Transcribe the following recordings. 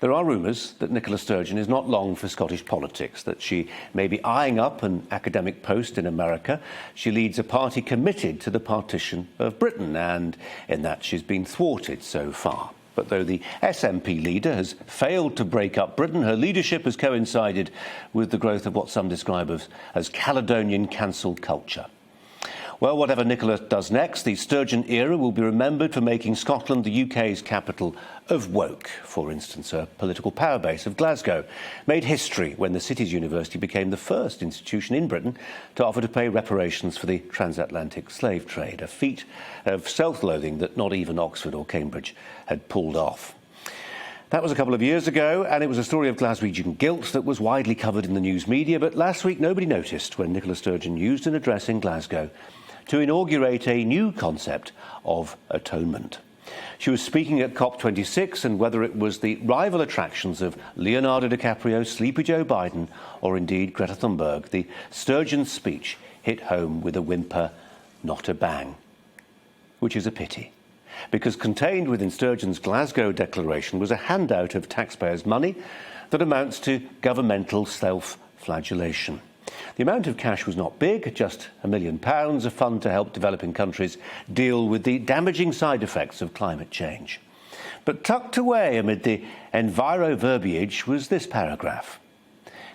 There are rumours that Nicola Sturgeon is not long for Scottish politics, that she may be eyeing up an academic post in America. She leads a party committed to the partition of Britain, and in that she's been thwarted so far. But though the SNP leader has failed to break up Britain, her leadership has coincided with the growth of what some describe as Caledonian cancel culture. Well, whatever Nicola does next, the Sturgeon era will be remembered for making Scotland the UK's capital of woke. For instance, her political power base of Glasgow made history when the city's university became the first institution in Britain to offer to pay reparations for the transatlantic slave trade, a feat of self-loathing that not even Oxford or Cambridge had pulled off. That was a couple of years ago, and it was a story of Glaswegian guilt that was widely covered in the news media, but last week nobody noticed when Nicola Sturgeon used an address in Glasgow to inaugurate a new concept of atonement. She was speaking at COP26, and whether it was the rival attractions of Leonardo DiCaprio, Sleepy Joe Biden, or indeed Greta Thunberg, the Sturgeon speech hit home with a whimper, not a bang. Which is a pity, because contained within Sturgeon's Glasgow declaration was a handout of taxpayers' money that amounts to governmental self-flagellation. The amount of cash was not big, just £1 million, a fund to help developing countries deal with the damaging side effects of climate change. But tucked away amid the enviro verbiage was this paragraph.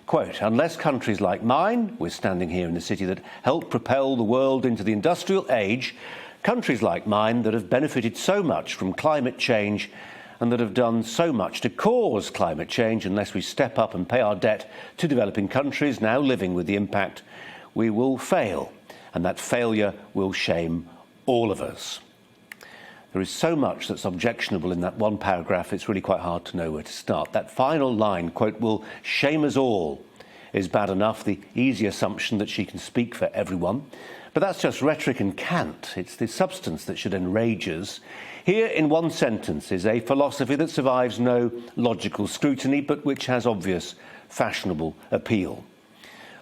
Quote, "Unless countries like mine, we're standing here in the city that helped propel the world into the industrial age, countries like mine that have benefited so much from climate change and that have done so much to cause climate change, unless we step up and pay our debt to developing countries now living with the impact, we will fail, and that failure will shame all of us." There is so much that's objectionable in that one paragraph, it's really quite hard to know where to start. That final line, quote, "will shame us all," is bad enough, the easy assumption that she can speak for everyone. But that's just rhetoric and cant. It's the substance that should enrage us. Here, in one sentence, is a philosophy that survives no logical scrutiny, but which has obvious fashionable appeal.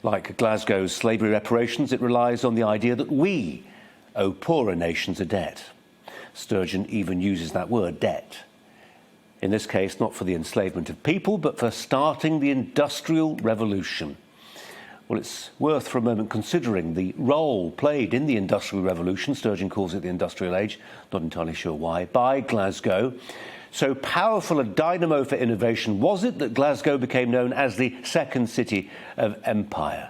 Like Glasgow's slavery reparations, it relies on the idea that we owe poorer nations a debt. Sturgeon even uses that word, debt. In this case, not for the enslavement of people, but for starting the Industrial Revolution. Well, it's worth for a moment considering the role played in the Industrial Revolution, Sturgeon calls it the Industrial Age, not entirely sure why, by Glasgow. So powerful a dynamo for innovation was it that Glasgow became known as the second city of empire.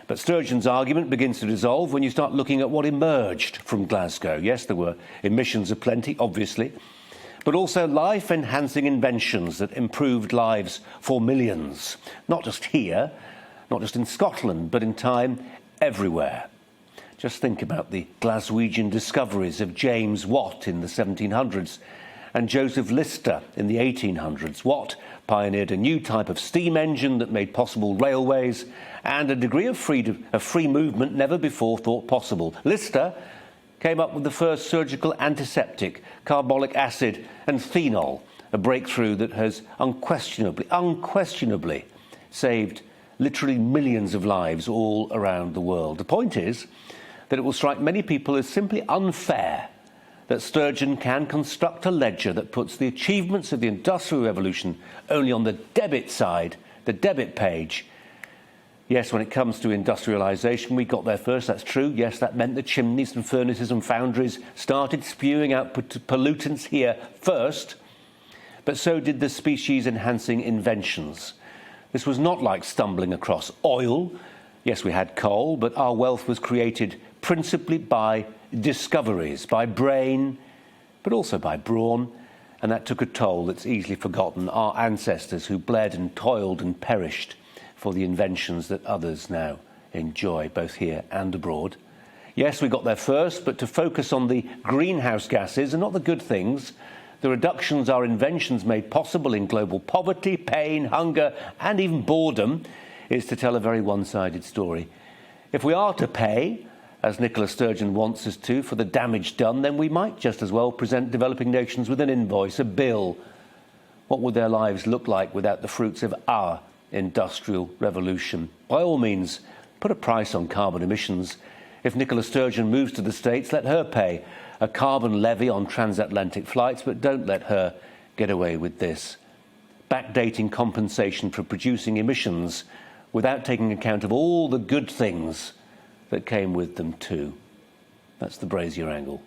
But Sturgeon's argument begins to dissolve when you start looking at what emerged from Glasgow. Yes, there were emissions aplenty, obviously, but also life-enhancing inventions that improved lives for millions, not just here, not just in Scotland, but in time everywhere. Just think about the Glaswegian discoveries of James Watt in the 1700s and Joseph Lister in the 1800s. Watt pioneered a new type of steam engine that made possible railways and a degree of free movement never before thought possible. Lister came up with the first surgical antiseptic, carbolic acid and phenol, a breakthrough that has unquestionably saved literally millions of lives all around the world. The point is that it will strike many people as simply unfair that Sturgeon can construct a ledger that puts the achievements of the Industrial Revolution only on the debit side, the debit page. Yes, when it comes to industrialisation, we got there first, that's true. Yes, that meant the chimneys and furnaces and foundries started spewing out pollutants here first, but so did the species-enhancing inventions. This was not like stumbling across oil. Yes, we had coal, but our wealth was created principally by discoveries, by brain, but also by brawn, and that took a toll that's easily forgotten. Our ancestors who bled and toiled and perished for the inventions that others now enjoy, both here and abroad. Yes, we got there first, but to focus on the greenhouse gases and not the good things, the reductions our inventions made possible in global poverty, pain, hunger, and even boredom, is to tell a very one-sided story. If we are to pay, as Nicola Sturgeon wants us to, for the damage done, then we might just as well present developing nations with an invoice, a bill. What would their lives look like without the fruits of our Industrial Revolution? By all means, put a price on carbon emissions. If Nicola Sturgeon moves to the States, let her pay a carbon levy on transatlantic flights, but don't let her get away with this. backdating compensation for producing emissions without taking account of all the good things that came with them too. That's the Brazier angle.